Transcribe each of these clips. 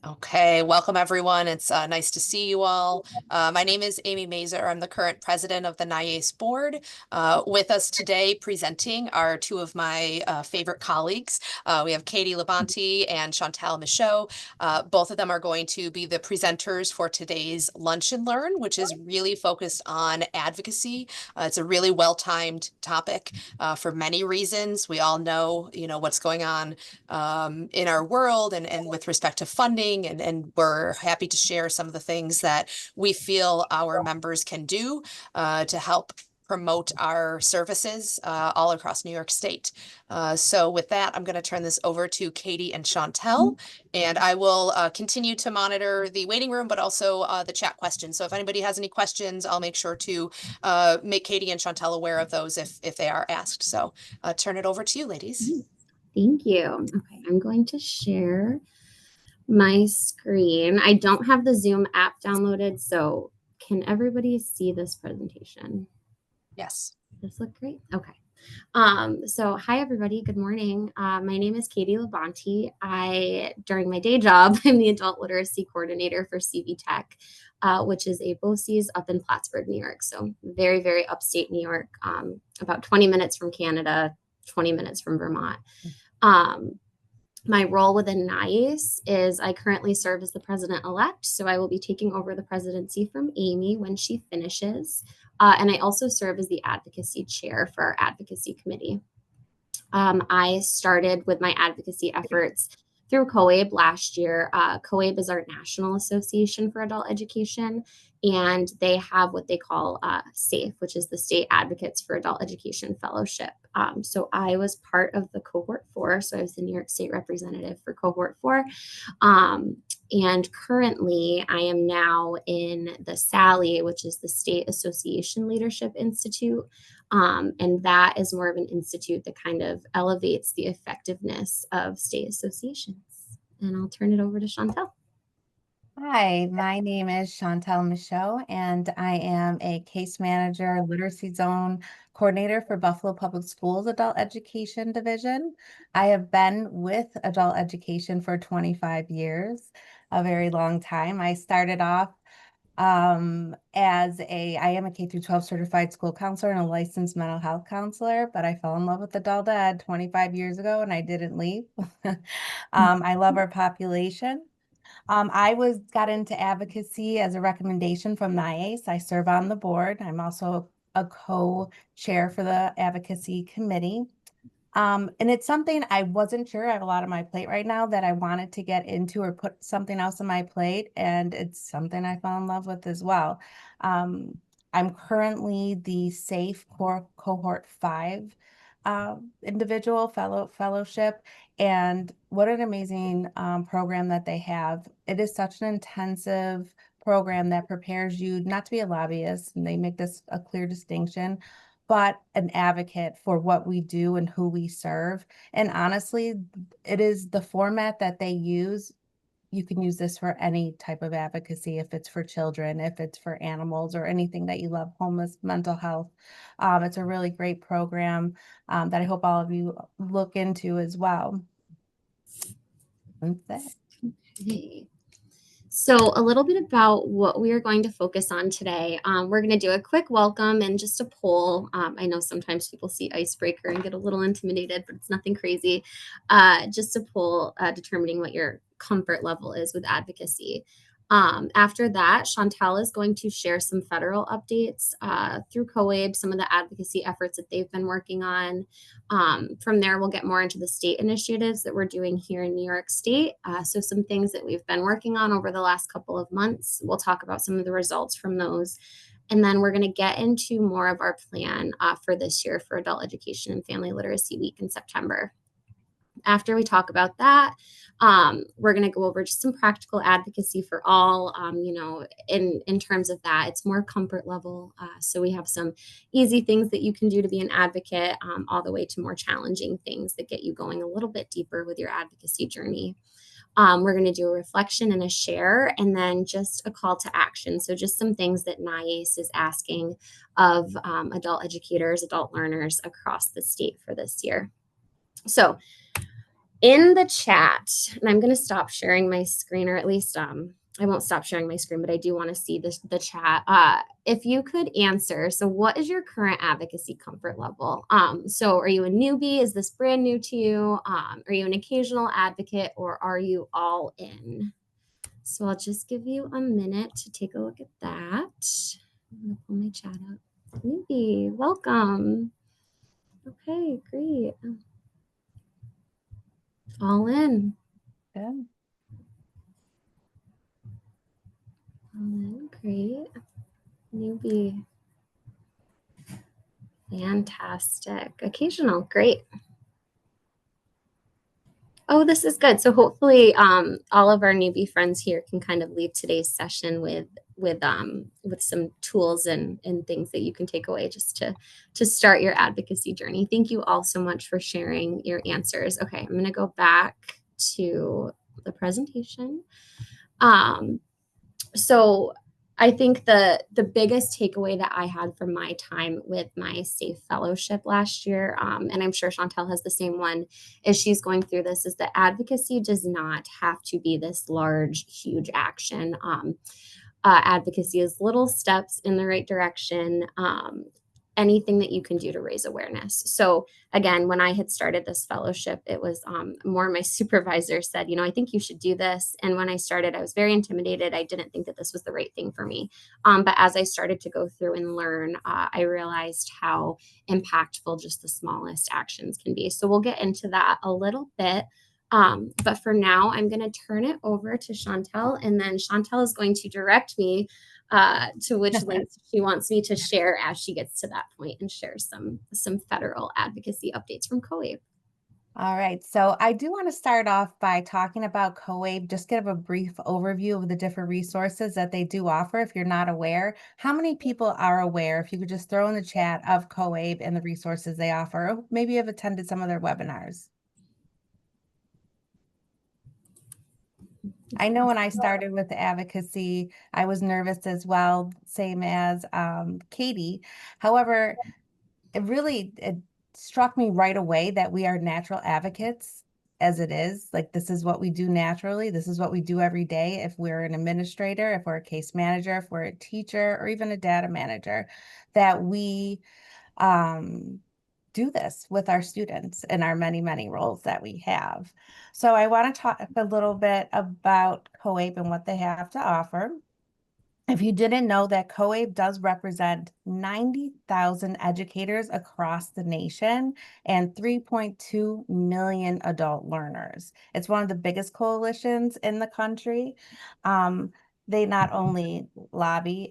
Okay, welcome everyone. It's nice to see you all. My name is Amy Mazer. I'm the current president of the NYACCE board. With us today presenting are two of my favorite colleagues. We have Katie Labonte and Chantal Michaud. Both of them are going to be the presenters for today's Lunch and Learn, which is really focused on advocacy. It's a really well-timed topic for many reasons. We all know, what's going on in our world and with respect to funding. And we're happy to share some of the things that we feel our members can do to help promote our services all across New York State. So with that, I'm going to turn this over to Katie and Chantel, and I will continue to monitor the waiting room, but also the chat questions. So if anybody has any questions, I'll make sure to make Katie and Chantel aware of those if they are asked. So turn it over to you, ladies. Thank you. Okay, I'm going to share my screen. I don't have the Zoom app downloaded, so can everybody see this presentation? Yes. Does this look great? Okay. So hi everybody, good morning. My name is Katie Labonte. During my day job, I'm the adult literacy coordinator for CV Tech, which is a BOCES up in Plattsburgh, New York. So very, very upstate New York, about 20 minutes from Canada, 20 minutes from Vermont. My role within NYACCE is I currently serve as the president-elect, so I will be taking over the presidency from Amy when she finishes. And I also serve as the advocacy chair for our advocacy committee. I started with my advocacy efforts through COABE last year. COABE is our National Association for Adult Education, and they have what they call SAFE, which is the State Advocates for Adult Education Fellowship. So I was part of the cohort 4, so I was the New York State representative for cohort 4. And currently, I am now in the SALI, which is the State Association Leadership Institute. And that is more of an institute that kind of elevates the effectiveness of state associations. And I'll turn it over to Chantel. Hi, my name is Chantal Michaud, and I am a case manager, literacy zone coordinator for Buffalo Public Schools Adult Education Division. I have been with adult education for 25 years, a very long time. I started off I am a K through 12 certified school counselor and a licensed mental health counselor, but I fell in love with adult ed 25 years ago and I didn't leave. I love our population. I got into advocacy as a recommendation from NYACCE. I serve on the board. I'm also a co-chair for the advocacy committee. And it's something I wasn't sure. I have a lot on my plate right now that I wanted to get into or put something else on my plate. And it's something I fell in love with as well. I'm currently the SAFE cohort 5 individual fellowship. And what an amazing program that they have. It is such an intensive program that prepares you not to be a lobbyist, and they make this a clear distinction, but an advocate for what we do and who we serve. And honestly, it is the format that they use. You can use this for any type of advocacy, if it's for children, if it's for animals, or anything that you love, homeless, mental health. It's a really great program that I hope all of you look into as well. That's it. Hey. So a little bit about what we are going to focus on today. We're going to do a quick welcome and just a poll. I know sometimes people see icebreaker and get a little intimidated, but it's nothing crazy. Just a poll determining what your comfort level is with advocacy. After that, Chantal is going to share some federal updates through COABE, some of the advocacy efforts that they've been working on. From there, we'll get more into the state initiatives that we're doing here in New York State. So some things that we've been working on over the last couple of months. We'll talk about some of the results from those. And then we're going to get into more of our plan for this year for Adult Education and Family Literacy Week in September. After we talk about that, we're going to go over just some practical advocacy for all. In terms of that, it's more comfort level. So we have some easy things that you can do to be an advocate, all the way to more challenging things that get you going a little bit deeper with your advocacy journey. We're going to do a reflection and a share, and then just a call to action. So just some things that NYACCE is asking of adult educators, adult learners across the state for this year. So in the chat, and I'm going to stop sharing my screen, or at least I won't stop sharing my screen, but I do want to see the chat. If you could answer, so what is your current advocacy comfort level? So are you a newbie? Is this brand new to you? Are you an occasional advocate, or are you all in? So I'll just give you a minute to take a look at that. I'm going to pull my chat up. Newbie, welcome. Okay, great. All in. Good. Great. Newbie. Fantastic. Occasional. Great. Oh, this is good. So hopefully all of our newbie friends here can kind of leave today's session with some tools and things that you can take away just to start your advocacy journey. Thank you all so much for sharing your answers. Okay, I'm going to go back to the presentation. So I think the biggest takeaway that I had from my time with my SAFE fellowship last year, and I'm sure Chantel has the same one as she's going through this, is that advocacy does not have to be this large, huge action. Advocacy is little steps in the right direction. Anything that you can do to raise awareness. So again, when I had started this fellowship, it was more my supervisor said, I think you should do this. And when I started, I was very intimidated. I didn't think that this was the right thing for me. But as I started to go through and learn, I realized how impactful just the smallest actions can be. So we'll get into that a little bit. But for now, I'm going to turn it over to Chantel, and then Chantel is going to direct me to which links she wants me to share as she gets to that point and share some federal advocacy updates from COABE. All right, so I do want to start off by talking about COABE, just give a brief overview of the different resources that they do offer if you're not aware. How many people are aware, if you could just throw in the chat, of COABE and the resources they offer? Maybe you've attended some of their webinars. I know when I started with advocacy, I was nervous as well, same as Katie. However, it struck me right away that we are natural advocates as it is. Like, this is what we do naturally. This is what we do every day. If we're an administrator, if we're a case manager, if we're a teacher, or even a data manager, that we do this with our students in our many, many roles that we have. So I want to talk a little bit about COABE and what they have to offer. If you didn't know that COABE does represent 90,000 educators across the nation and 3.2 million adult learners. It's one of the biggest coalitions in the country. They not only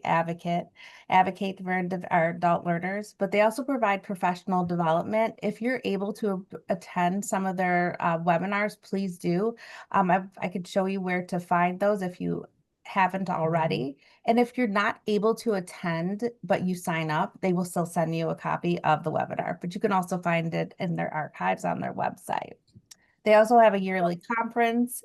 advocate for our adult learners, but they also provide professional development. If you're able to attend some of their webinars, please do. I could show you where to find those if you haven't already. And if you're not able to attend, but you sign up, they will still send you a copy of the webinar, but you can also find it in their archives on their website. They also have a yearly conference,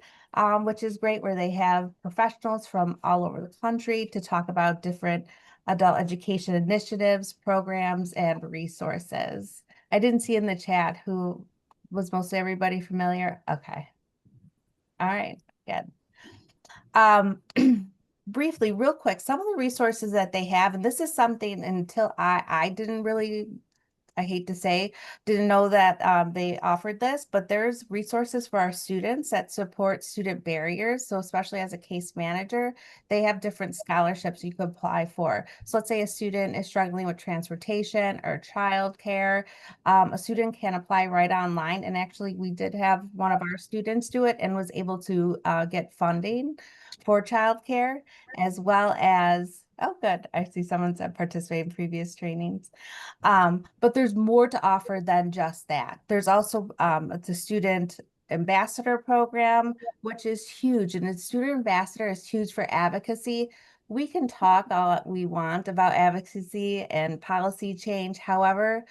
which is great, where they have professionals from all over the country to talk about different adult education initiatives, programs, and resources. I didn't see in the chat who was mostly everybody familiar. Okay. All right, good. Briefly, real quick, some of the resources that they have, and this is something until I didn't really, I hate to say, didn't know that they offered this, but there's resources for our students that support student barriers. So especially as a case manager, they have different scholarships you could apply for. So let's say a student is struggling with transportation or childcare. A student can apply right online. And actually, we did have one of our students do it and was able to get funding for childcare, as well as, oh, good. I see someone said participate in previous trainings. But there's more to offer than just that. There's also the student ambassador program, which is huge. And the student ambassador is huge for advocacy. We can talk all we want about advocacy and policy change. However,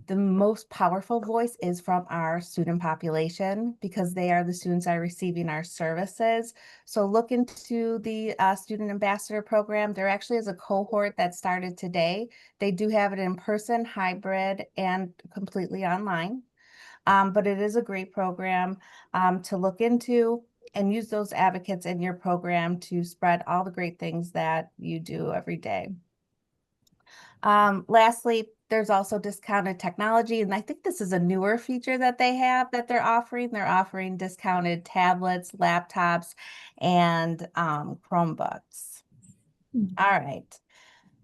the most powerful voice is from our student population, because they are the students that are receiving our services. So look into the student ambassador program. There actually is a cohort that started today. They do have it in person, hybrid, and completely online. but it is a great program to look into and use those advocates in your program to spread all the great things that you do every day. Lastly, there's also discounted technology, and I think this is a newer feature that they have that they're offering. They're offering discounted tablets, laptops, and Chromebooks. All right.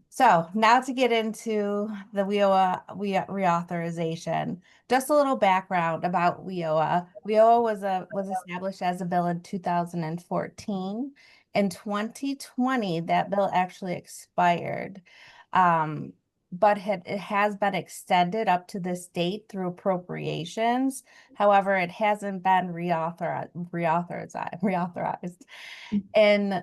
So now to get into the WIOA reauthorization, just a little background about WIOA. WIOA was established as a bill in 2014. In 2020, that bill actually expired, but it has been extended up to this date through appropriations. However, it hasn't been reauthorized. And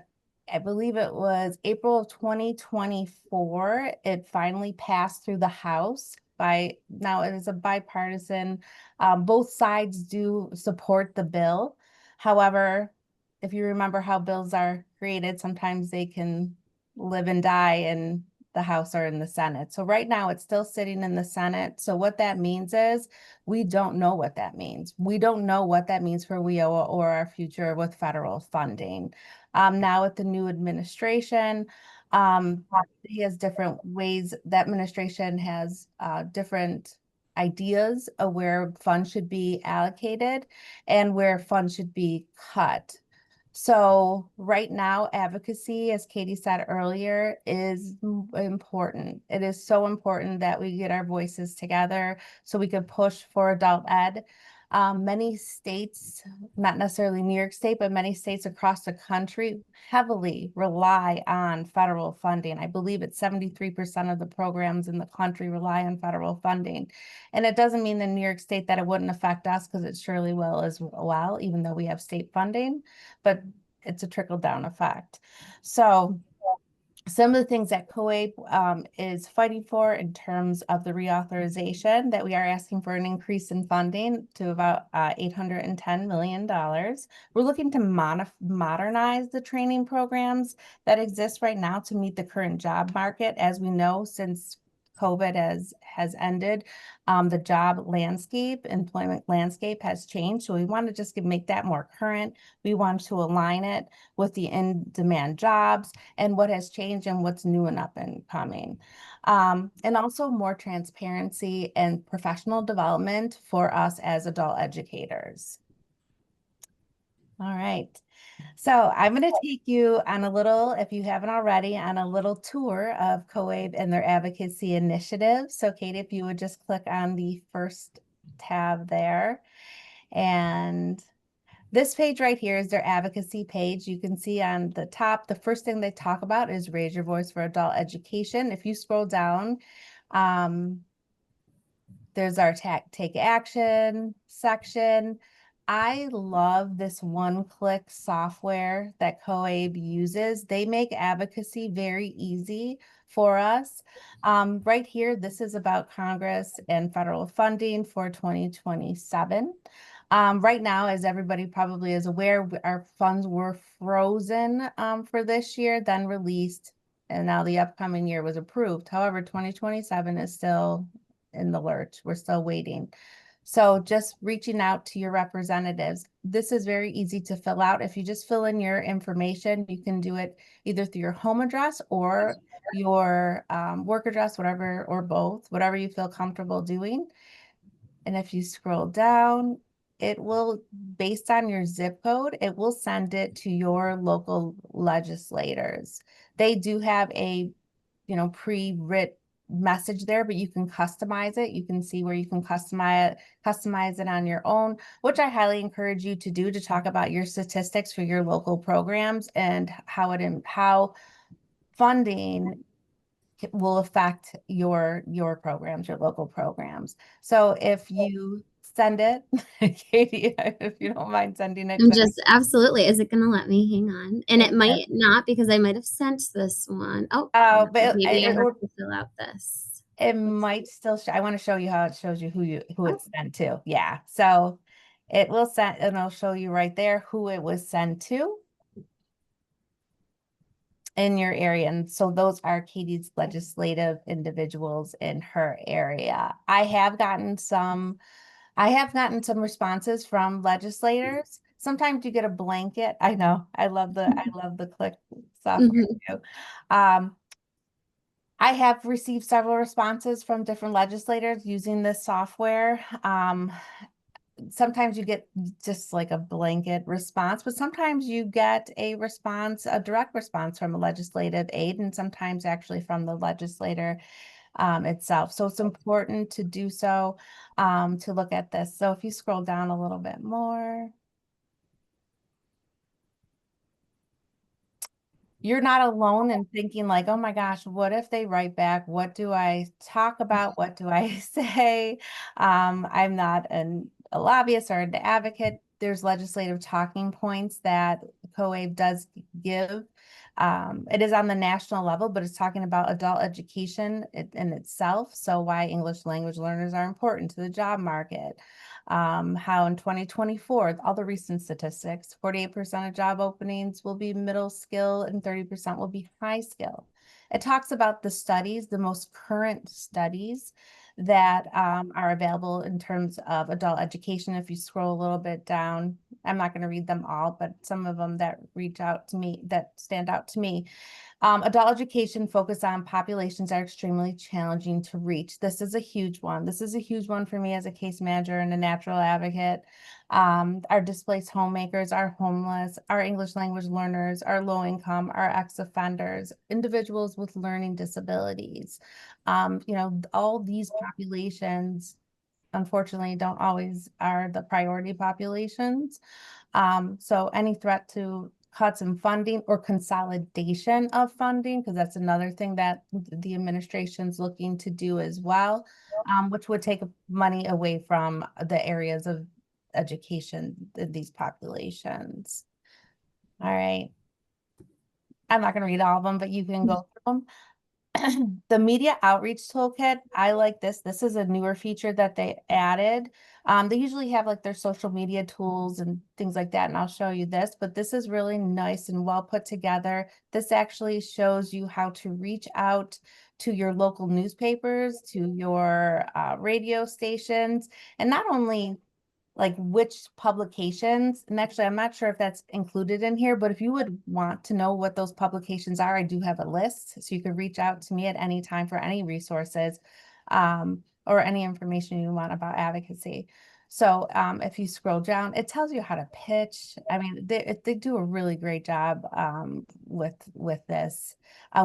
I believe it was April of 2024, it finally passed through the House. Now it is a bipartisan, both sides do support the bill. However, if you remember how bills are created, sometimes they can live and die in the House or in the Senate. So right now it's still sitting in the Senate. So what that means is we don't know what that means. We don't know what that means for WIOA or our future with federal funding. Now with the new administration, he has different ways. That administration has different ideas of where funds should be allocated and where funds should be cut. So right now, advocacy, as Katie said earlier, is important. It is so important that we get our voices together so we can push for adult ed. Many states, not necessarily New York State, but many states across the country heavily rely on federal funding. I believe it's 73% of the programs in the country rely on federal funding. And it doesn't mean in New York State that it wouldn't affect us, because it surely will as well, even though we have state funding, but it's a trickle-down effect. So some of the things that COABE is fighting for in terms of the reauthorization, that we are asking for an increase in funding to about $810 million. We're looking to modernize the training programs that exist right now to meet the current job market. As we know, since COVID has ended, the job landscape, employment landscape has changed. So we want to just make that more current. We want to align it with the in-demand jobs and what has changed and what's new and up and coming. And also more transparency and professional development for us as adult educators. All right. So I'm going to take you on a little, if you haven't already, on a little tour of COABE and their advocacy initiative. So Katie, if you would just click on the first tab there. And this page right here is their advocacy page. You can see on the top, the first thing they talk about is raise your voice for adult education. If you scroll down, there's our take action section. I love this one-click software that COABE uses. They make advocacy very easy for us. Right here, this is about Congress and federal funding for 2027. Right now, as everybody probably is aware, our funds were frozen for this year, then released, and now the upcoming year was approved. However, 2027 is still in the lurch. We're still waiting. So just reaching out to your representatives. This is very easy to fill out. If you just fill in your information, you can do it either through your home address or your work address, whatever, or both, whatever you feel comfortable doing. And if you scroll down, it will, based on your zip code, it will send it to your local legislators. They do have a, pre-written message there, but you can customize it. You can see where you can customize it on your own, which I highly encourage you to do, to talk about your statistics for your local programs and how funding will affect your programs, your local programs. So if you send it, Katie, if you don't mind sending it. I'm just absolutely. Is it going to let me? Hang on. And it might Yes. not, because I might have sent this one. Oh, But maybe I have to fill out this. it might still show. I want to show you how it shows you who Oh. it's sent to. Yeah. So it will send, and I'll show you right there who it was sent to in your area. And so those are Katie's legislative individuals in her area. I have gotten some I have gotten some responses from legislators. Sometimes you get a blanket. I know. I love the click software Mhm. too. Um, I have received several responses from different legislators using this software. Sometimes you get just like a blanket response, but sometimes you get a response, a direct response from a legislative aide, and sometimes actually from the legislator itself. So it's important to do so, to look at this. So if you scroll down a little bit more, you're not alone in thinking like, oh my gosh, what if they write back? What do I talk about? What do I say? I'm not a lobbyist or an advocate. There's legislative talking points that COABE does give. It is on the national level, but it's talking about adult education in itself. So why English language learners are important to the job market. How in 2024, all the recent statistics, 48% of job openings will be middle skill and 30% will be high skill. It talks about the studies, the most current studies that are available in terms of adult education. If you scroll a little bit down, I'm not going to read them all, but some of them that reach out to me, that stand out to me. Adult education focus on populations that are extremely challenging to reach. This is a huge one. This is a huge one for me as a case manager and a natural advocate. Our displaced homemakers, our homeless, our English language learners, our low income, our ex-offenders, individuals with learning disabilities. All these populations, unfortunately, don't always are the priority populations. So any threat to cuts in funding or consolidation of funding, because that's another thing that the administration's looking to do as well, which would take money away from the areas of education in these populations. All right. I'm not going to read all of them, but you can go through them. The media outreach toolkit, I like this. This is a newer feature that they added. They usually have like their social media tools and things like that, and I'll show you this, but this is really nice and well put together. This actually shows you how to reach out to your local newspapers, to your radio stations, and not only like which publications, and actually I'm not sure if that's included in here, but if you would want to know what those publications are, I do have a list, so you could reach out to me at any time for any resources or any information you want about advocacy. So if you scroll down, it tells you how to pitch. I mean, they do a really great job with this.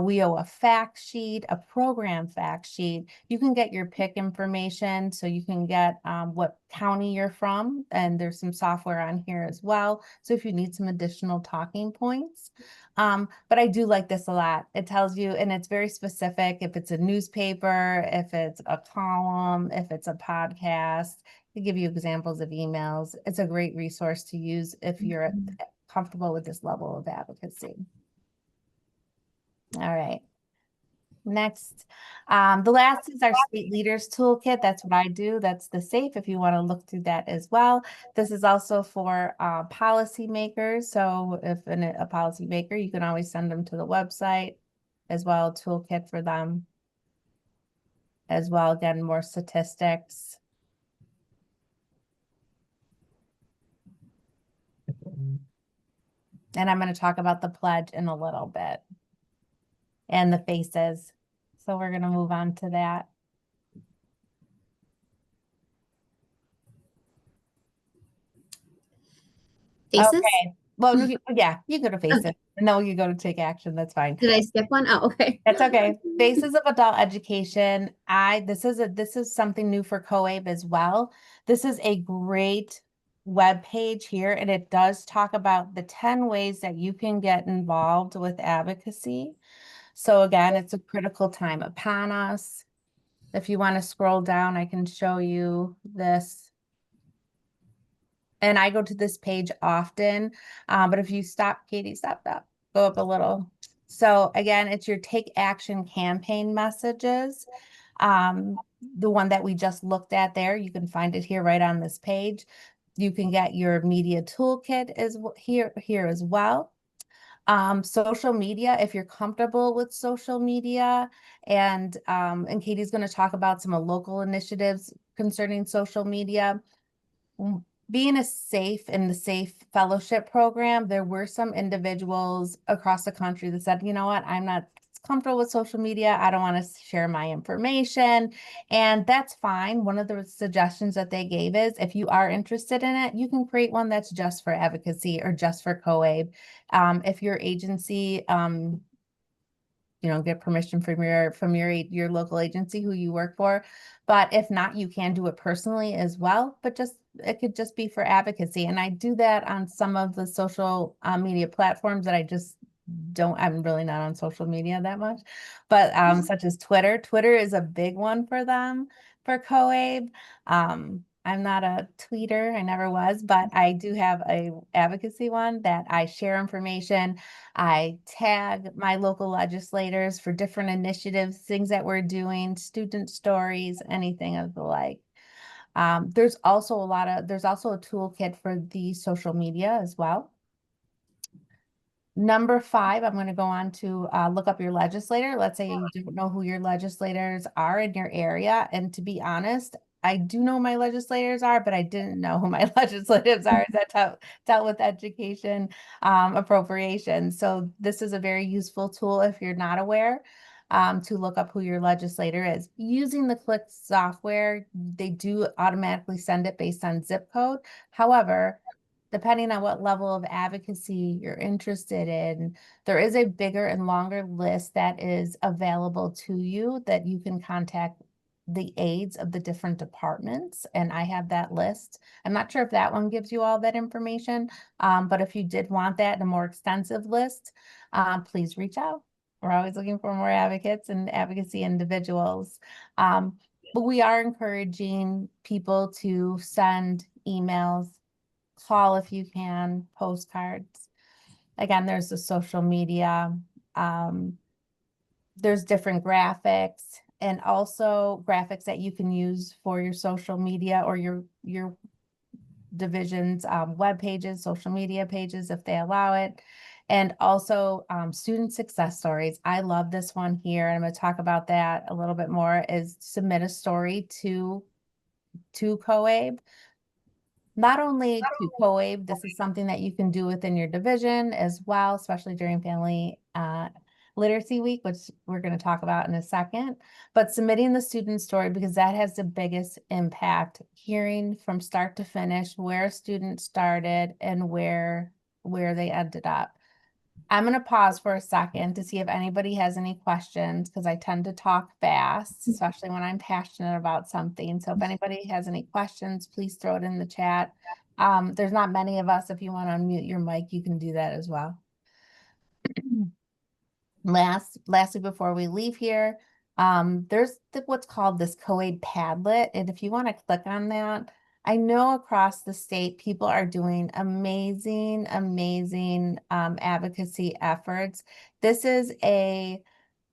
We owe a fact sheet, a program fact sheet. You can get your PIC information, so you can get what county you're from, and there's some software on here as well. So if you need some additional talking points. But I do like this a lot. It tells you, and it's very specific, if it's a newspaper, if it's a column, if it's a podcast. They give you examples of emails. It's a great resource to use if you're comfortable with this level of advocacy. All right. Next, the last is our state leaders toolkit. That's what I do. That's the SAFE if you want to look through that as well. This is also for policymakers. So if a policymaker, you can always send them to the website as well, toolkit for them as well. Again, more statistics. And I'm going to talk about the pledge in a little bit and the faces. So we're going to move on to that. Faces? Okay. Well, yeah, you go to faces. No, you go to take action. That's fine. Did I skip one? Oh, okay. That's okay. Basis of adult education. This is something new for COABE as well. This is a great web page here, and it does talk about the 10 ways that you can get involved with advocacy. So again, it's a critical time upon us. If you want to scroll down, I can show you this. And I go to this page often, but if you stop, Katie, stop, go up a little. So again, it's your take action campaign messages. The one that we just looked at there, you can find it here right on this page. You can get your media toolkit here as well. Social media, if you're comfortable with social media, and Katie's going to talk about some local initiatives concerning social media. being in the safe fellowship program, there were some individuals across the country that said, you know what, I'm not comfortable with social media. I don't want to share my information. And that's fine. One of the suggestions that they gave is if you are interested in it, you can create one that's just for advocacy or just for COABE. If your agency, get permission from your local agency who you work for. But if not, you can do it personally as well. But it could just be for advocacy. And I do that on some of the social media platforms that I just don't, I'm really not on social media that much, but such as Twitter. Twitter is a big one for them for COABE. I'm not a tweeter, I never was, but I do have a advocacy one that I share information. I tag my local legislators for different initiatives, things that we're doing, student stories, anything of the like. There's also a toolkit for the social media as well. Number 5, I'm going to go on to look up your legislator. Let's say you don't know who your legislators are in your area. And to be honest, I do know my legislators are, but I didn't know who my legislatives are that dealt with education appropriations. So this is a very useful tool if you're not aware to look up who your legislator is. Using the Click software, they do automatically send it based on zip code. However, depending on what level of advocacy you're interested in, there is a bigger and longer list that is available to you that you can contact the aides of the different departments. And I have that list. I'm not sure if that one gives you all that information, but if you did want that in a more extensive list, please reach out. We're always looking for more advocates and advocacy individuals. But we are encouraging people to send emails, call if you can, postcards. Again, there's the social media. There's different graphics and also graphics that you can use for your social media or your division's web pages, social media pages, if they allow it. And also student success stories. I love this one here. And I'm going to talk about that a little bit more, is submit a story to COABE. Not only to COABE, this is something that you can do within your division as well, especially during Family Literacy Week, which we're going to talk about in a second. But submitting the student story, because that has the biggest impact, hearing from start to finish where a student started and where they ended up. I'm going to pause for a second to see if anybody has any questions, because I tend to talk fast, especially when I'm passionate about something. So if anybody has any questions, please throw it in the chat. There's not many of us. If you want to unmute your mic, you can do that as well. Lastly, before we leave here, there's what's called this COABE Padlet. And if you want to click on that, I know across the state, people are doing amazing advocacy efforts. This is a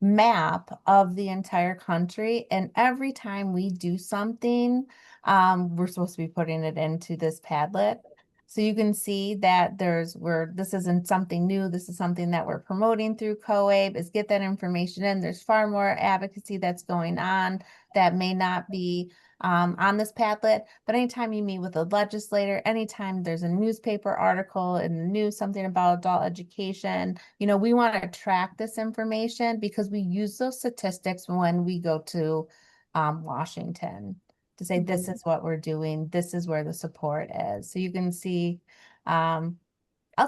map of the entire country. And every time we do something, we're supposed to be putting it into this Padlet. So you can see that this isn't something new. This is something that we're promoting through COABE, is get that information in. There's far more advocacy that's going on that may not be on this Padlet. But anytime you meet with a legislator, anytime there's a newspaper article in the news, something about adult education, we want to track this information because we use those statistics when we go to Washington to say, this is what we're doing, this is where the support is. So you can see, I'll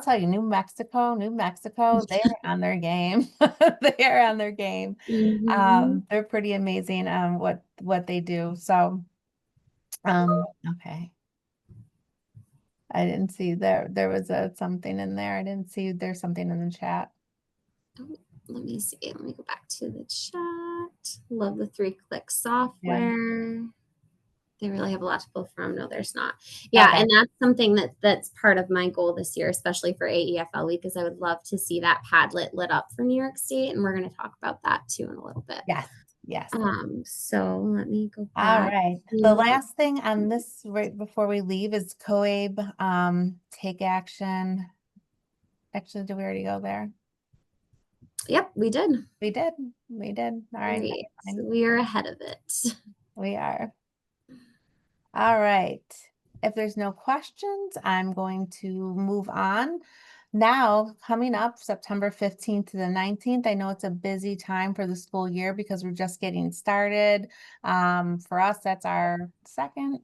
tell you, New Mexico, they are on their game. They are on their game. They're pretty amazing what they do. So, okay. I didn't see there was something in there. I didn't see there's something in the chat. Oh, let me see. Let me go back to the chat. Love the 3-click software. Yeah. They really have a lot to pull from. No, there's not. Yeah, okay. And that's something that's part of my goal this year, especially for AEFL week, is I would love to see that Padlet lit up for New York State, and we're going to talk about that too in a little bit. Yes. So let me go back. All right. The last thing on this right before we leave is COABE take action. Actually, did we already go there? Yep, we did. We did. All right. So we are ahead of it. We are. All right. if there's no questions, I'm going to move on. Now, coming up September 15th to the 19th, I know it's a busy time for the school year because we're just getting started. For us, that's our second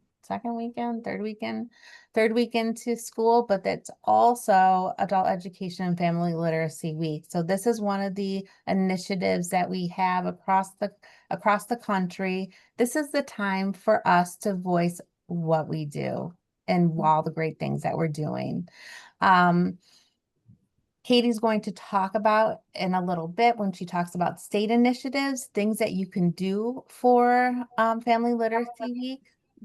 weekend, third weekend to school, but that's also Adult Education and Family Literacy Week. So this is one of the initiatives that we have across the country. This is the time for us to voice what we do and all the great things that we're doing. Katie's going to talk about in a little bit when she talks about state initiatives, things that you can do for Family Literacy Week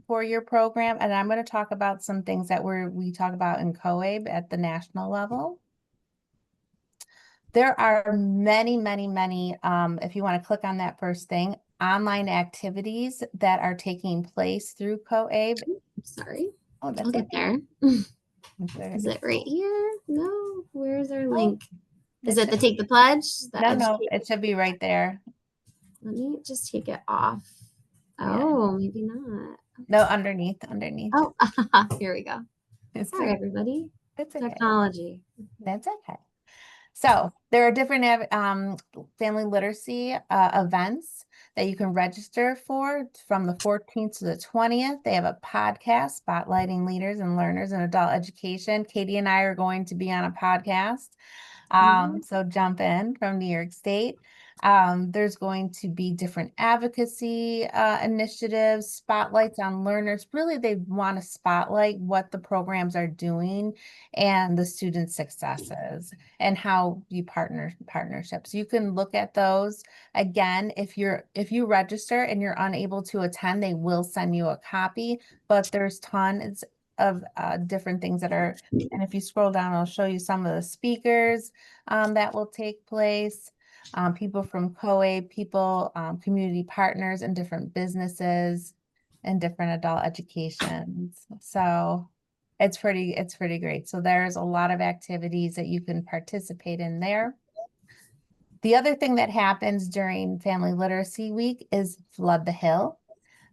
for your program. And I'm going to talk about some things that we talk about in COABE at the national level. There are many, many, many, if you want to click on that first thing, online activities that are taking place through COABE. Sorry. Oh, that's I'll get there. Is it right here? No, where's our link? Is it the take the pledge? No, it should be right there. Let me just take it off. Yeah. Oh, maybe not. No, underneath. Oh, here we go. Sorry, everybody. It's okay. Technology. That's okay. So there are different family literacy events that you can register for from the 14th to the 20th. They have a podcast spotlighting leaders and learners in adult education. Katie and I are going to be on a podcast. So jump in from New York State. There's going to be different advocacy initiatives, spotlights on learners. Really, they want to spotlight what the programs are doing and the student successes and how you partnerships. You can look at those. Again, if you register and you're unable to attend, they will send you a copy, but there's tons of different things that are, and if you scroll down, I'll show you some of the speakers that will take place. People from COABE, community partners and different businesses and different adult educations. So it's pretty great. So there's a lot of activities that you can participate in there. The other thing that happens during Family Literacy Week is Flood the Hill.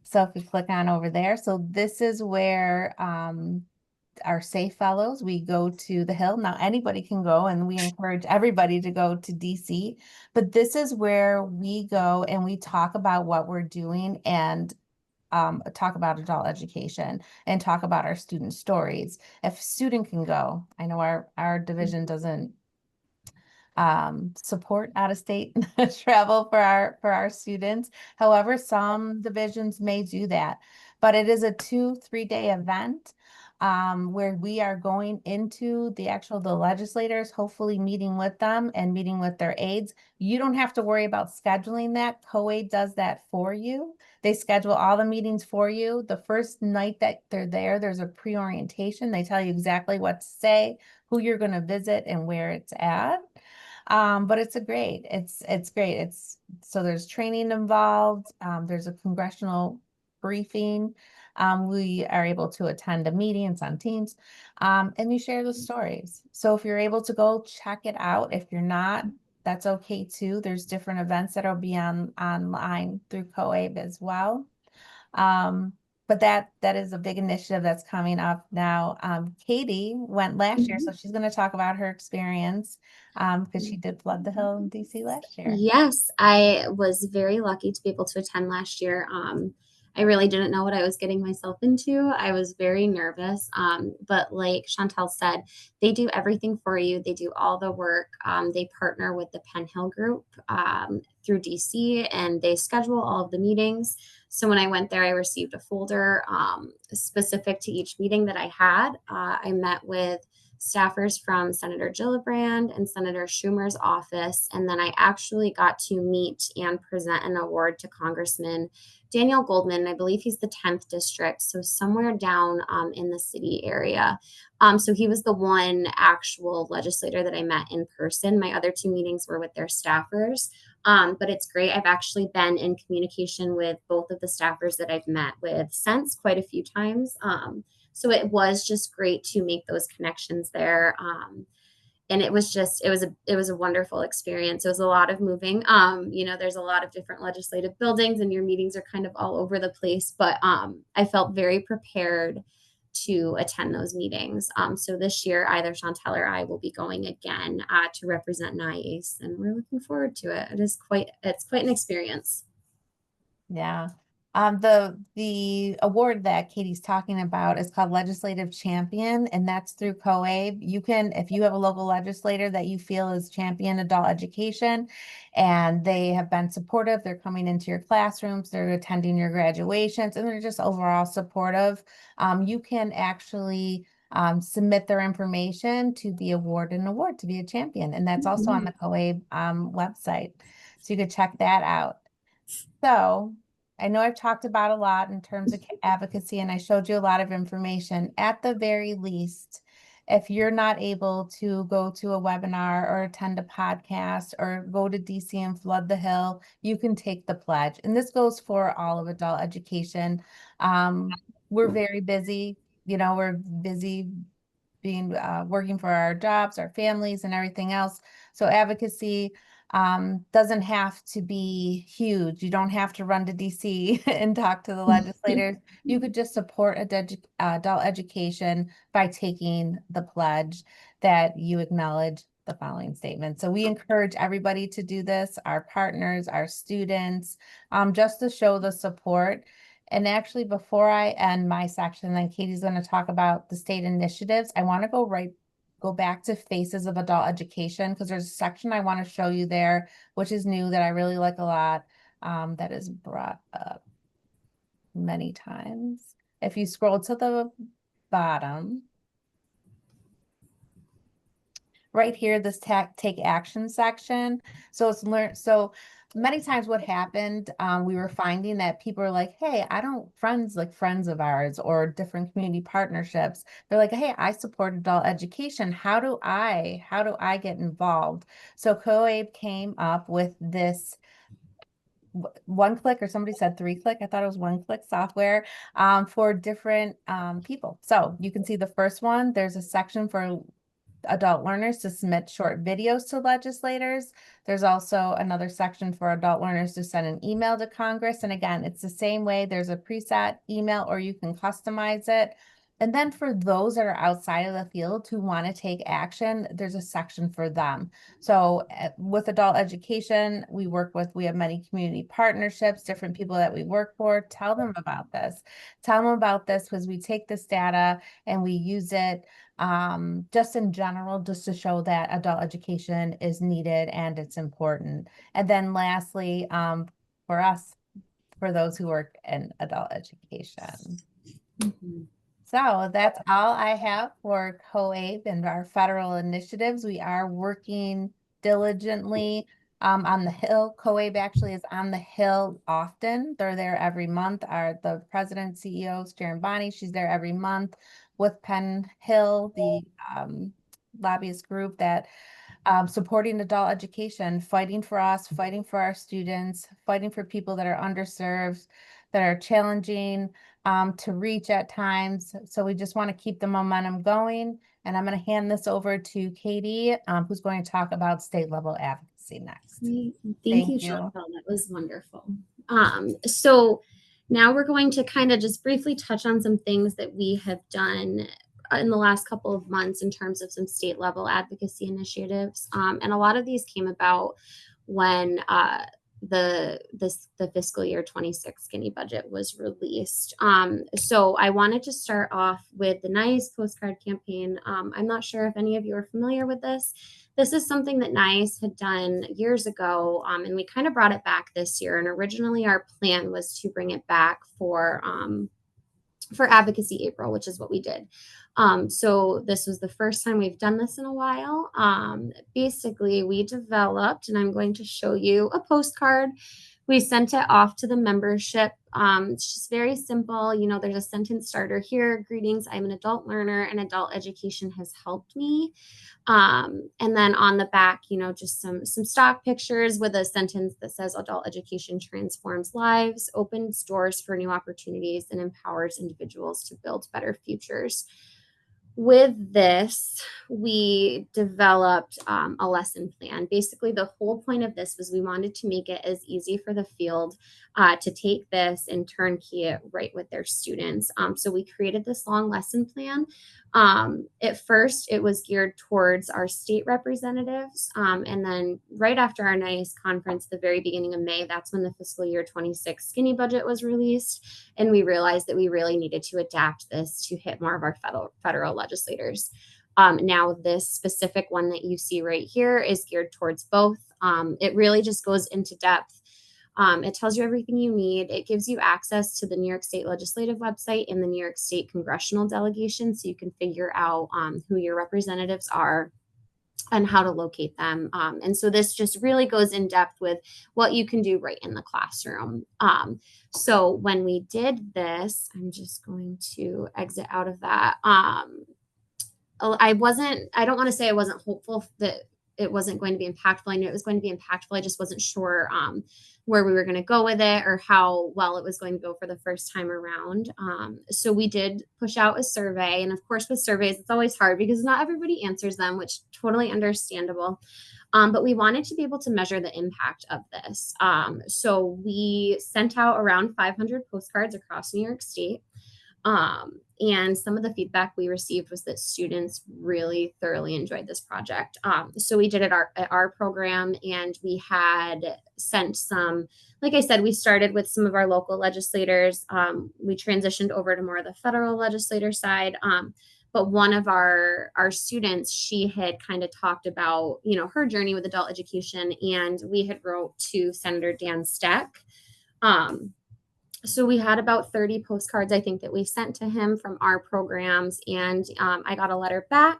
So if you click on over there, so this is where our SAFE fellows, we go to the Hill. Now anybody can go and we encourage everybody to go to DC, but this is where we go and we talk about what we're doing and talk about adult education and talk about our student stories. If a student can go, I know our division doesn't support out-of-state travel for our students. However, some divisions may do that, but it is a 2-3 day event where we are going into the legislators, hopefully meeting with them and meeting with their aides. You don't have to worry about scheduling that. COABE does that for you. They schedule all the meetings for you. The first night that they're there, there's a pre-orientation. They tell you exactly what to say, who you're going to visit and where it's at. But it's great. So there's training involved. There's a congressional briefing. We are able to attend a meeting. It's on Teams, and you share the stories. So if you're able to go check it out, if you're not, that's okay too. There's different events that'll be online through COABE as well. But that is a big initiative that's coming up now. Katie went last year, so she's going to talk about her experience because she did Flood the Hill in DC last year. Yes, I was very lucky to be able to attend last year. I really didn't know what I was getting myself into. I was very nervous. But like Chantel said, they do everything for you. They do all the work. They partner with the Penn Hill Group through DC, and they schedule all of the meetings. So when I went there, I received a folder specific to each meeting that I had. I met with staffers from Senator Gillibrand and Senator Schumer's office. And then I actually got to meet and present an award to Congressman Daniel Goldman. I believe he's the 10th district, so somewhere down in the city area. So he was the one actual legislator that I met in person. My other two meetings were with their staffers. But it's great. I've actually been in communication with both of the staffers that I've met with since quite a few times. So it was just great to make those connections there. And it was a wonderful experience. It was a lot of moving. There's a lot of different legislative buildings and your meetings are kind of all over the place, but I felt very prepared to attend those meetings. So this year, either Chantel or I will be going again to represent NYACCE, and we're looking forward to it. It's quite an experience. Yeah. The award that Katie's talking about is called Legislative Champion, and that's through COABE. You can, if you have a local legislator that you feel is champion adult education and they have been supportive, they're coming into your classrooms, they're attending your graduations, and they're just overall supportive, you can actually submit their information to be awarded an award to be a champion. And that's also on the COABE website. So you could check that out. So I know I've talked about a lot in terms of advocacy, and I showed you a lot of information. At the very least, if you're not able to go to a webinar or attend a podcast or go to DC and flood the hill, you can take the pledge. And this goes for all of adult education. We're very busy, we're busy being working for our jobs, our families, and everything else. So advocacy doesn't have to be huge. You don't have to run to DC and talk to the legislators. You could just support adult education by taking the pledge that you acknowledge the following statement. So we encourage everybody to do this, our partners, our students, just to show the support. And actually, before I end my section, then Katie's going to talk about the state initiatives. I want to go back to Faces of Adult Education, because there's a section I want to show you there, which is new, that I really like a lot, that is brought up many times. If you scroll to the bottom, right here, this take action section. So it's learned. So many times what happened, we were finding that people are like, hey, I don't friends of ours or different community partnerships. They're like, hey, I support adult education. How do I get involved? So COABE came up with this one click, or somebody said 3-click. I thought it was 1-click software for different people. So you can see the first one, there's a section for adult learners to submit short videos to legislators. There's also another section for adult learners to send an email to Congress. And again, it's the same way. There's a preset email, or you can customize it. And then for those that are outside of the field who want to take action, there's a section for them. So with adult education, we have many community partnerships, different people that we work for. Tell them about this. Tell them about this, because we take this data and we use it just in general, just to show that adult education is needed and it's important. And then lastly, for us, for those who work in adult education. So that's all I have for COABE and our federal initiatives. We are working diligently on the Hill. COABE actually is on the Hill often. They're there every month. The president, CEO, Sharon Bonney, she's there every month with Penn Hill, the lobbyist group that supporting adult education, fighting for us, fighting for our students, fighting for people that are underserved, that are challenging to reach at times. So we just want to keep the momentum going. And I'm going to hand this over to Katie, who's going to talk about state level advocacy next. Thank you, Chantel. That was wonderful. So now we're going to kind of just briefly touch on some things that we have done in the last couple of months in terms of some state level advocacy initiatives. And a lot of these came about when the fiscal year 26 skinny budget was released. So I wanted to start off with the NYACCE postcard campaign. I'm not sure if any of you are familiar with this. This is something that NYACCE had done years ago, and we kind of brought it back this year. And originally our plan was to bring it back for Advocacy April, which is what we did. So this was the first time we've done this in a while. Basically, we developed, and I'm going to show you a postcard. We sent it off to the membership. It's just very simple. There's a sentence starter here. Greetings, I'm an adult learner and adult education has helped me. And then on the back, just some stock pictures with a sentence that says adult education transforms lives, opens doors for new opportunities, and empowers individuals to build better futures. with this, we developed a lesson plan. Basically, the whole point of this was we wanted to make it as easy for the field to take this and turnkey it right with their students. So we created this long lesson plan. At first, it was geared towards our state representatives. And then right after our NYACCE conference, the very beginning of May, that's when the fiscal year 26 skinny budget was released. And we realized that we really needed to adapt this to hit more of our federal legislators. Now, this specific one that you see right here is geared towards both. It really just goes into depth. It tells you everything you need. It gives you access to the New York State Legislative website and the New York State Congressional Delegation, so you can figure out who your representatives are and how to locate them. And so this just really goes in depth with what you can do right in the classroom. So when we did this, I'm just going to exit out of that. I don't want to say I wasn't hopeful that it wasn't going to be impactful. I knew it was going to be impactful. I just wasn't sure where we were going to go with it or how well it was going to go for the first time around. So we did push out a survey. And of course, with surveys, it's always hard because not everybody answers them, which totally understandable. But we wanted to be able to measure the impact of this. So we sent out around 500 postcards across New York State. And some of the feedback we received was that students really thoroughly enjoyed this project. So we did it at our program, and we had sent some, like I said, we started with some of our local legislators. We transitioned over to more of the federal legislator side. But one of our students, she had kind of talked about, her journey with adult education, and we had wrote to Senator Dan Steck. So we had about 30 postcards, I think, that we sent to him from our programs, and I got a letter back.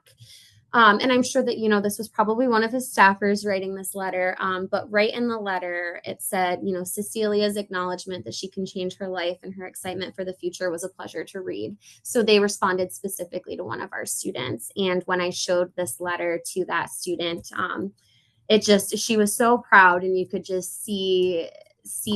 And I'm sure that, this was probably one of his staffers writing this letter. But right in the letter, it said, Cecilia's acknowledgement that she can change her life and her excitement for the future was a pleasure to read. So they responded specifically to one of our students. And when I showed this letter to that student, she was so proud, and you could just see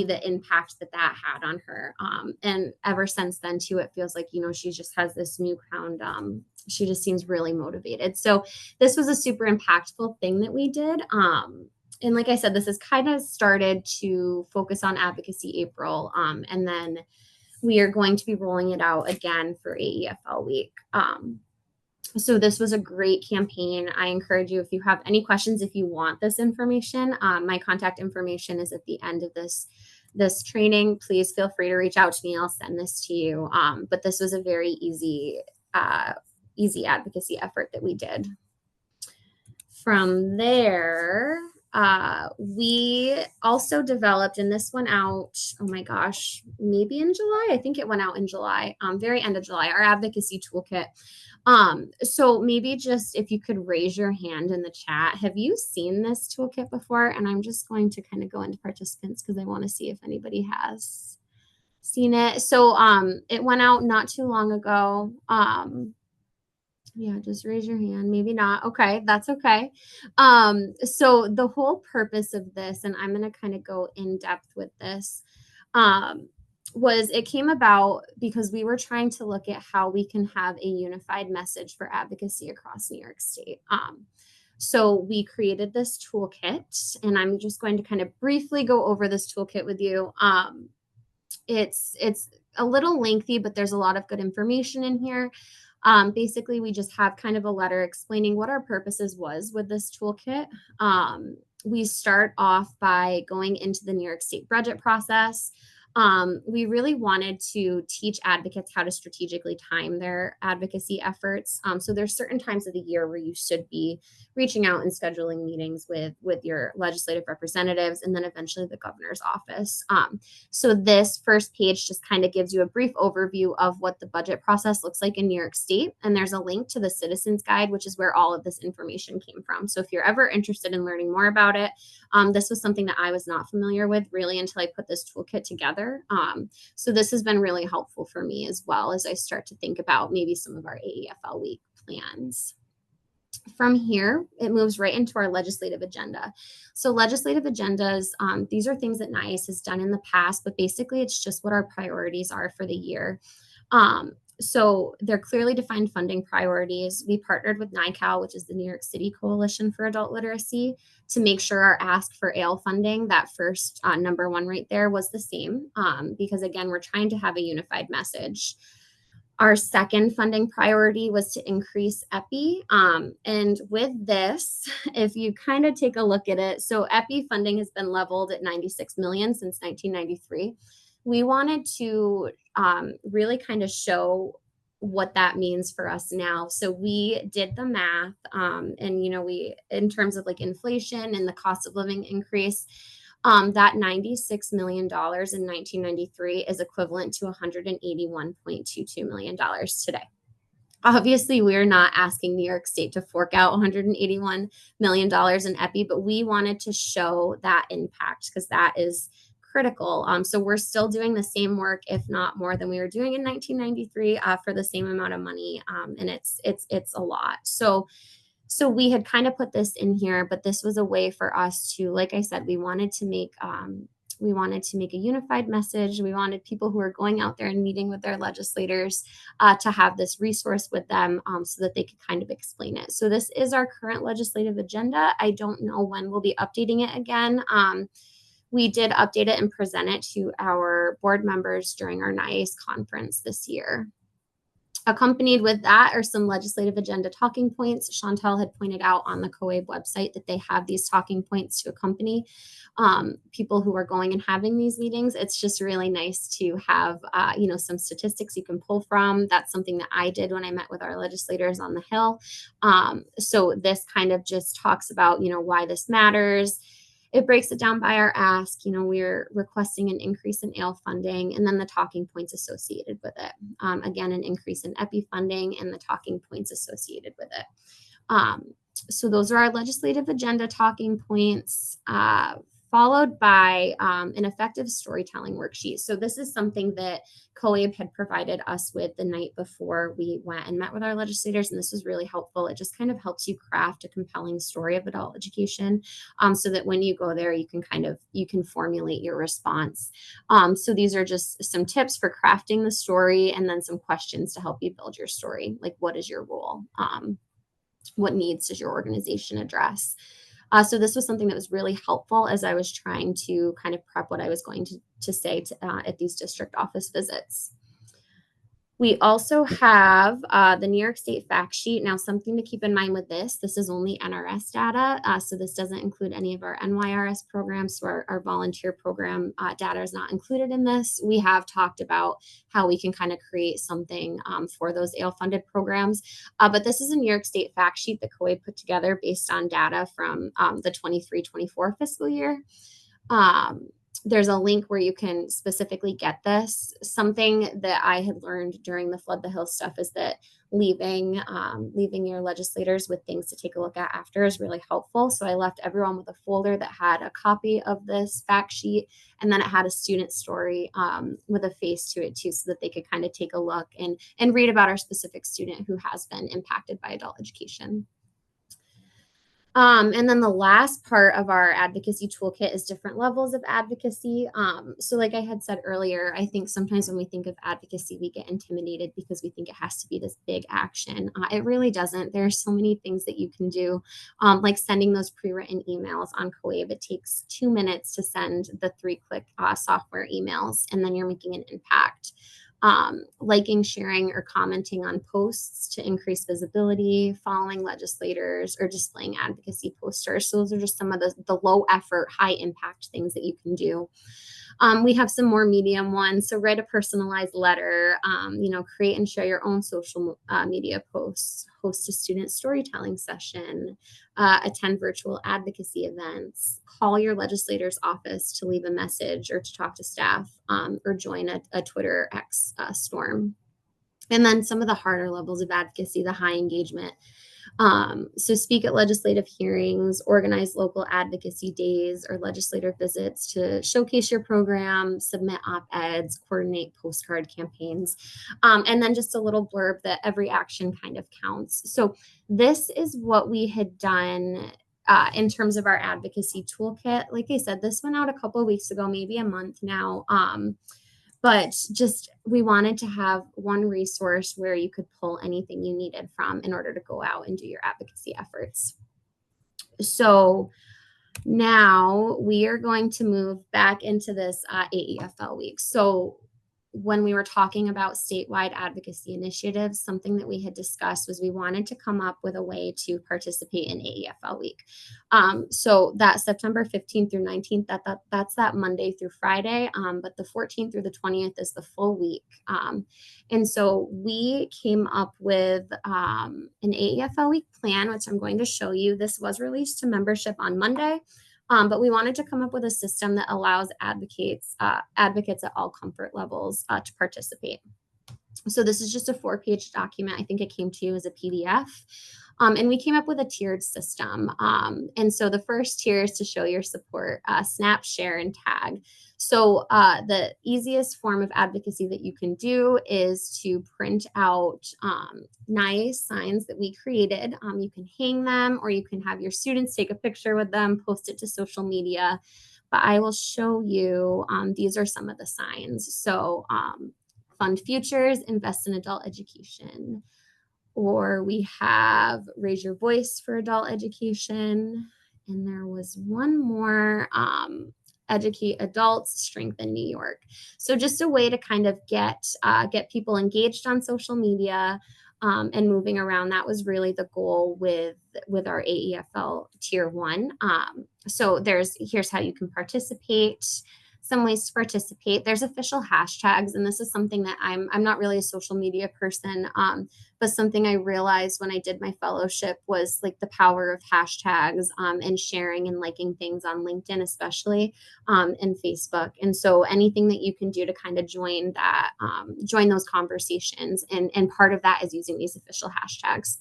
the impact that had on her. And ever since then too, it feels like, she just has this newfound, she just seems really motivated. So this was a super impactful thing that we did. And like I said, this has kind of started to focus on Advocacy April. And then we are going to be rolling it out again for AEFL week. So this was a great campaign. I encourage you, if you have any questions, if you want this information, my contact information is at the end of this training. Please feel free to reach out to me. I'll send this to you. But this was a very easy advocacy effort that we did. From there, we also developed, and this went out, oh my gosh, maybe in July. I think it went out in July, very end of July, our advocacy toolkit. So maybe just if you could raise your hand in the chat, have you seen this toolkit before? And I'm just going to kind of go into participants because I want to see if anybody has seen it. So it went out not too long ago. Yeah, just raise your hand. Maybe not. Okay, that's okay. So the whole purpose of this, and I'm going to kind of go in depth with this, was it came about because we were trying to look at how we can have a unified message for advocacy across New York State. So we created this toolkit, and I'm just going to kind of briefly go over this toolkit with you. It's a little lengthy, but there's a lot of good information in here. Basically, we just have kind of a letter explaining what our purposes was with this toolkit. We start off by going into the New York State budget process. We really wanted to teach advocates how to strategically time their advocacy efforts. So there's certain times of the year where you should be reaching out and scheduling meetings with your legislative representatives, and then eventually the governor's office. So this first page just kind of gives you a brief overview of what the budget process looks like in New York State. And there's a link to the Citizens Guide, which is where all of this information came from. So if you're ever interested in learning more about it, this was something that I was not familiar with really until I put this toolkit together. So this has been really helpful for me as well as I start to think about maybe some of our AEFL week plans. From here, it moves right into our legislative agenda. So legislative agendas, these are things that NYACCE has done in the past, but basically it's just what our priorities are for the year. So they're clearly defined funding priorities. We partnered with NYCAL, which is the New York City Coalition for Adult Literacy, to make sure our ask for ALE funding, that first number one right there, was the same, because again, we're trying to have a unified message. Our second funding priority was to increase EPI. And with this, if you kind of take a look at it, so EPI funding has been leveled at 96 million since 1993. We wanted to really kind of show what that means for us now. So we did the math, and we, in terms of like inflation and the cost of living increase, that $96 million in 1993 is equivalent to $181.22 million today. Obviously, we're not asking New York State to fork out $181 million in EPI, but we wanted to show that impact because that is critical. So we're still doing the same work, if not more than we were doing in 1993, for the same amount of money, and it's a lot. So we had kind of put this in here, but this was a way for us to, like I said, we wanted to make a unified message. We wanted people who are going out there and meeting with their legislators to have this resource with them, so that they could kind of explain it. So this is our current legislative agenda. I don't know when we'll be updating it again. We did update it and present it to our board members during our NYACCE conference this year. Accompanied with that are some legislative agenda talking points. Chantel had pointed out on the COABE website that they have these talking points to accompany people who are going and having these meetings. It's just really nice to have, some statistics you can pull from. That's something that I did when I met with our legislators on the Hill. So this kind of just talks about, why this matters. It breaks it down by our ask. We're requesting an increase in ALE funding and then the talking points associated with it. Again, an increase in EPI funding and the talking points associated with it. So those are our legislative agenda talking points, followed by an effective storytelling worksheet. So this is something that COABE had provided us with the night before we went and met with our legislators, and this was really helpful. It just kind of helps you craft a compelling story of adult education, so that when you go there, you can formulate your response. So these are just some tips for crafting the story, and then some questions to help you build your story. Like, what is your role? What needs does your organization address? So this was something that was really helpful as I was trying to kind of prep what I was going to say at these district office visits. We also have the New York State fact sheet. Now, something to keep in mind with this is only NRS data. So this doesn't include any of our NYRS programs. So our volunteer program data is not included in this. We have talked about how we can kind of create something for those ALE funded programs. But this is a New York State fact sheet that COABE put together based on data from the 23-24 fiscal year. There's a link where you can specifically get this. Something that I had learned during the Flood the Hill stuff is that leaving your legislators with things to take a look at after is really helpful. So I left everyone with a folder that had a copy of this fact sheet, and then it had a student story with a face to it too, so that they could kind of take a look and read about our specific student who has been impacted by adult education. And then the last part of our advocacy toolkit is different levels of advocacy. So like I had said earlier, I think sometimes when we think of advocacy, we get intimidated because we think it has to be this big action. It really doesn't. There are so many things that you can do, like sending those pre-written emails on COABE. It takes 2 minutes to send the 3-click software emails, and then you're making an impact. Liking, sharing, or commenting on posts to increase visibility, following legislators, or displaying advocacy posters. So those are just some of the low effort, high impact things that you can do. We have some more medium ones. So write a personalized letter, create and share your own social media posts, host a student storytelling session, attend virtual advocacy events, call your legislator's office to leave a message or to talk to staff, or join a Twitter X storm. And then some of the harder levels of advocacy, the high engagement. So speak at legislative hearings, organize local advocacy days or legislative visits to showcase your program, submit op-eds, coordinate postcard campaigns, and then just a little blurb that every action kind of counts. So this is what we had done in terms of our advocacy toolkit. Like I said, this went out a couple of weeks ago, maybe a month now. but just we wanted to have one resource where you could pull anything you needed from in order to go out and do your advocacy efforts. So now we are going to move back into this AEFL week. So when we were talking about statewide advocacy initiatives, something that we had discussed was we wanted to come up with a way to participate in AEFL week. So that September 15th through 19th, that's that Monday through Friday, but the 14th through the 20th is the full week. And so we came up with an AEFL week plan, which I'm going to show you. This was released to membership on Monday. But we wanted to come up with a system that allows advocates at all comfort levels to participate. So this is just a 4-page document. I think it came to you as a PDF. And we came up with a tiered system. And so the first tier is to show your support, snap, share, and tag. So the easiest form of advocacy that you can do is to print out NYACCE signs that we created. You can hang them, or you can have your students take a picture with them, post it to social media. But I will show you, these are some of the signs. So fund futures, invest in adult education. Or we have raise your voice for adult education. And there was one more, educate adults, strengthen New York. So just a way to kind of get people engaged on social media and moving around. That was really the goal with our AEFL Tier 1. So here's how you can participate. Some ways to participate. There's official hashtags, and this is something that I'm not really a social media person, but something I realized when I did my fellowship was like the power of hashtags and sharing and liking things on LinkedIn, especially and Facebook. And so anything that you can do to kind of join those conversations, and part of that is using these official hashtags.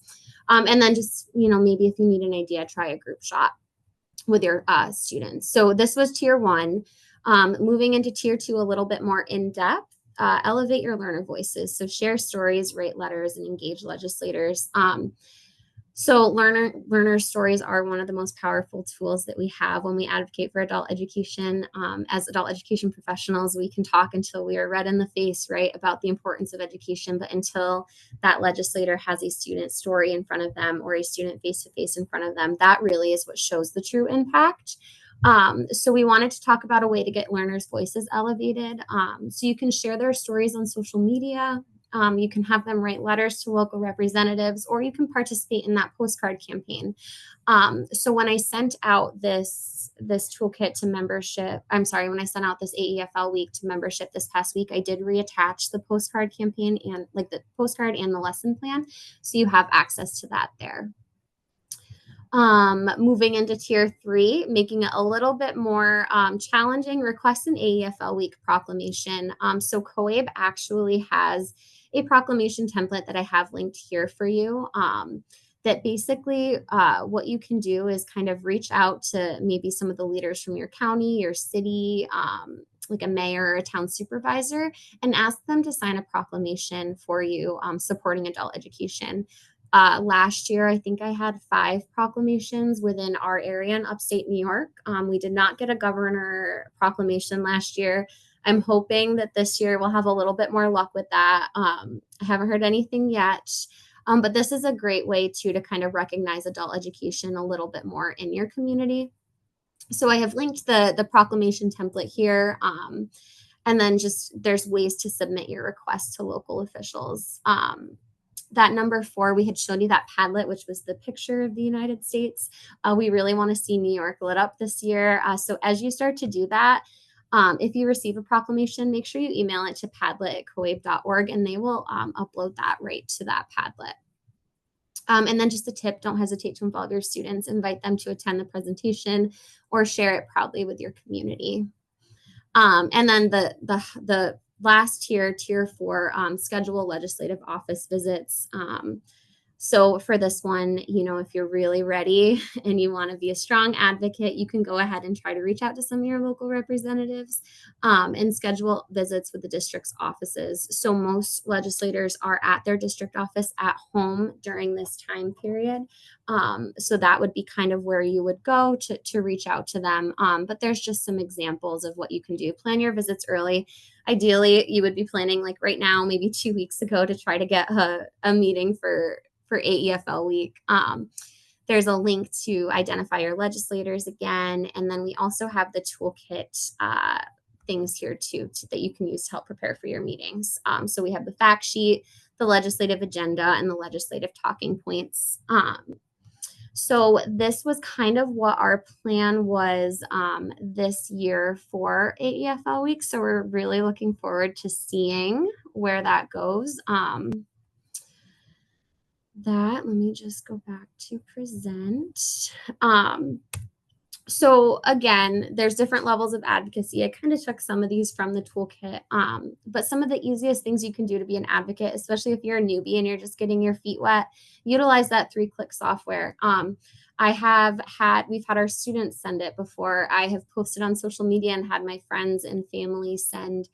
And then just, maybe if you need an idea, try a group shot with your students. So this was Tier 1. Moving into Tier 2 a little bit more in depth, elevate your learner voices. So share stories, write letters, and engage legislators. So learner stories are one of the most powerful tools that we have when we advocate for adult education. As adult education professionals, we can talk until we are red in the face, right, about the importance of education. But until that legislator has a student story in front of them or a student face-to-face in front of them, that really is what shows the true impact. So we wanted to talk about a way to get learners' voices elevated. So you can share their stories on social media. You can have them write letters to local representatives, or you can participate in that postcard campaign. So when I sent out this toolkit to membership, when I sent out this AEFL week to membership this past week, I did reattach the postcard campaign and like the postcard and the lesson plan. So you have access to that there. Moving into Tier 3, making it a little bit more challenging, request an AEFL week proclamation. So COABE actually has a proclamation template that I have linked here for you. That basically what you can do is kind of reach out to maybe some of the leaders from your county, your city, like a mayor or a town supervisor, and ask them to sign a proclamation for you supporting adult education. Last year, I think I had 5 proclamations within our area in upstate New York. We did not get a governor proclamation last year. I'm hoping that this year we'll have a little bit more luck with that. I haven't heard anything yet, but this is a great way to kind of recognize adult education a little bit more in your community. So I have linked the proclamation template here. And then just there's ways to submit your request to local officials. That number 4, we had shown you that Padlet, which was the picture of the United States. We really want to see New York lit up this year. So as you start to do that, if you receive a proclamation, make sure you email it to padlet@coabe.org, and they will upload that right to that Padlet. And then just a tip, don't hesitate to involve your students, invite them to attend the presentation or share it proudly with your community. And then the last tier, Tier 4, schedule legislative office visits. So for this one, if you're really ready and you want to be a strong advocate, you can go ahead and try to reach out to some of your local representatives and schedule visits with the district's offices. So most legislators are at their district office at home during this time period. So that would be kind of where you would go to reach out to them. But there's just some examples of what you can do. Plan your visits early. Ideally, you would be planning like right now, maybe 2 weeks ago, to try to get a meeting for AEFL week. There's a link to identify your legislators again. And then we also have the toolkit things here too that you can use to help prepare for your meetings. So we have the fact sheet, the legislative agenda, and the legislative talking points. So this was kind of what our plan was this year for AEFL week. So we're really looking forward to seeing where that goes. Let me just go back to present. So again, there's different levels of advocacy. I kind of took some of these from the toolkit, but some of the easiest things you can do to be an advocate, especially if you're a newbie and you're just getting your feet wet, utilize that 3-click software. We've had our students send it before. I have posted on social media and had my friends and family send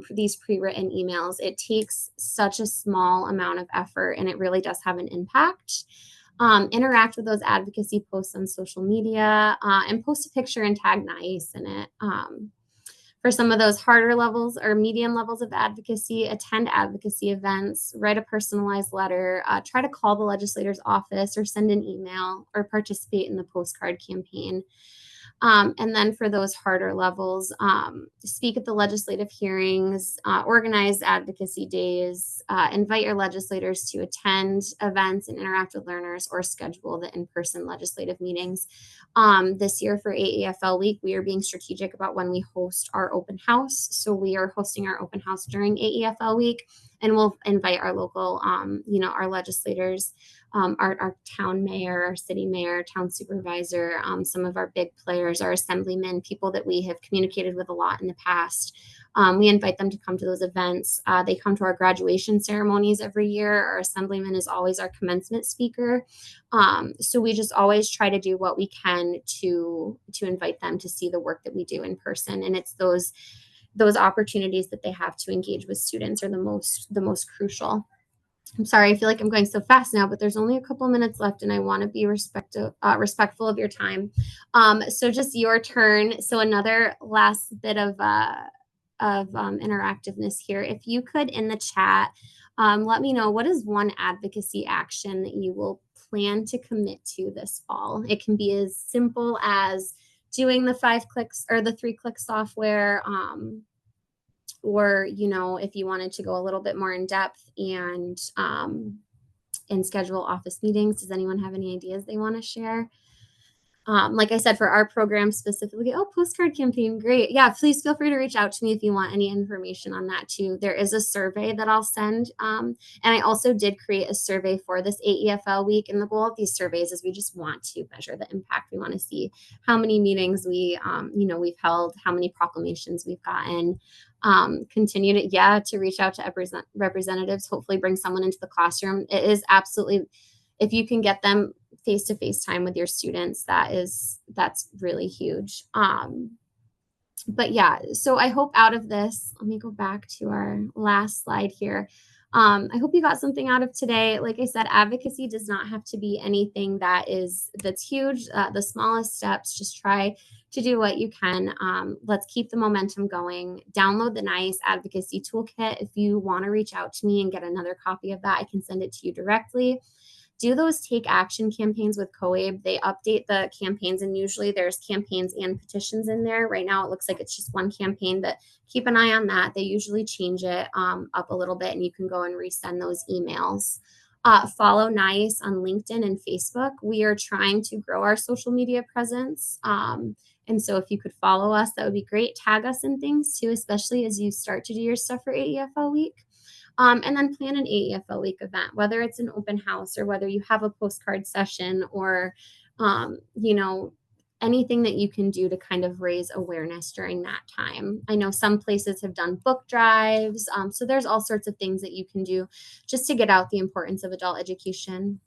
these pre-written emails. It takes such a small amount of effort and it really does have an impact. Interact with those advocacy posts on social media and post a picture and tag NYACCE in it. For some of those harder levels or medium levels of advocacy, attend advocacy events, write a personalized letter, try to call the legislator's office or send an email or participate in the postcard campaign. And then for those harder levels, speak at the legislative hearings, organize advocacy days, invite your legislators to attend events and interact with learners or schedule the in-person legislative meetings. This year for AEFL week, we are being strategic about when we host our open house. So we are hosting our open house during AEFL week, and we'll invite our local, our legislators, our town mayor, our city mayor, town supervisor, some of our big players, our assemblymen, people that we have communicated with a lot in the past. We invite them to come to those events. They come to our graduation ceremonies every year. Our assemblyman is always our commencement speaker. So we just always try to do what we can to invite them to see the work that we do in person. And it's those opportunities that they have to engage with students are the most crucial. I'm sorry, I feel like I'm going so fast now, but there's only a couple minutes left and I want to be respectful of your time. So just your turn. So another last bit of interactiveness here. If you could in the chat, let me know, what is one advocacy action that you will plan to commit to this fall? It can be as simple as doing the 5 clicks or the 3-click software, or, if you wanted to go a little bit more in depth and schedule office meetings. Does anyone have any ideas they want to share? Like I said, for our program specifically, postcard campaign, great. Yeah, please feel free to reach out to me if you want any information on that too. There is a survey that I'll send. And I also did create a survey for this AEFL week. And the goal of these surveys is we just want to measure the impact. We want to see how many meetings we've held, how many proclamations we've gotten. Continue to reach out to representatives, hopefully bring someone into the classroom. It is absolutely, if you can get them face-to-face time with your students, that's really huge. But yeah, so I hope out of this, let me go back to our last slide here. I hope you got something out of today. Like I said, advocacy does not have to be anything that's huge. The smallest steps, just try to do what you can. Let's keep the momentum going. Download the NYACCE Advocacy Toolkit. If you want to reach out to me and get another copy of that, I can send it to you directly. Do those take action campaigns with COABE. They update the campaigns, and usually there's campaigns and petitions in there. Right now it looks like it's just one campaign, but keep an eye on that. They usually change it up a little bit, and you can go and resend those emails. Follow NYACCE on LinkedIn and Facebook. We are trying to grow our social media presence. And so if you could follow us, that would be great. Tag us in things too, especially as you start to do your stuff for AEFL week. And then plan an AEFL week event, whether it's an open house or whether you have a postcard session or, anything that you can do to kind of raise awareness during that time. I know some places have done book drives. So there's all sorts of things that you can do just to get out the importance of adult education.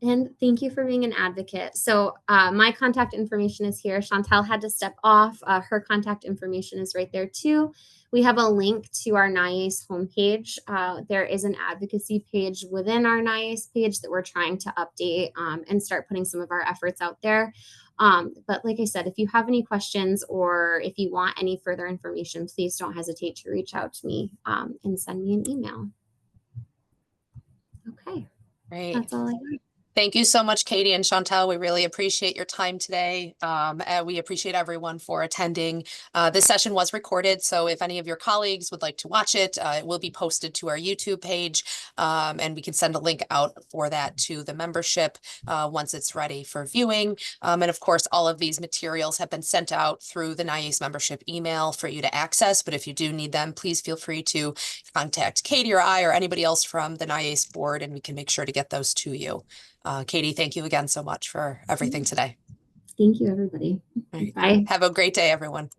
And thank you for being an advocate. So my contact information is here. Chantel had to step off. Her contact information is right there too. We have a link to our NYACCE homepage. There is an advocacy page within our NYACCE page that we're trying to update and start putting some of our efforts out there. But like I said, if you have any questions or if you want any further information, please don't hesitate to reach out to me and send me an email. Okay, Great. that's all I have. Thank you so much, Katie and Chantel. We really appreciate your time today. And we appreciate everyone for attending. This session was recorded, so if any of your colleagues would like to watch it, it will be posted to our YouTube page, and we can send a link out for that to the membership once it's ready for viewing. And of course, all of these materials have been sent out through the NYACCE membership email for you to access, but if you do need them, please feel free to contact Katie or I or anybody else from the NYACCE board, and we can make sure to get those to you. Katie, thank you again so much for everything today. Thank you, everybody. Right. Bye. Have a great day, everyone.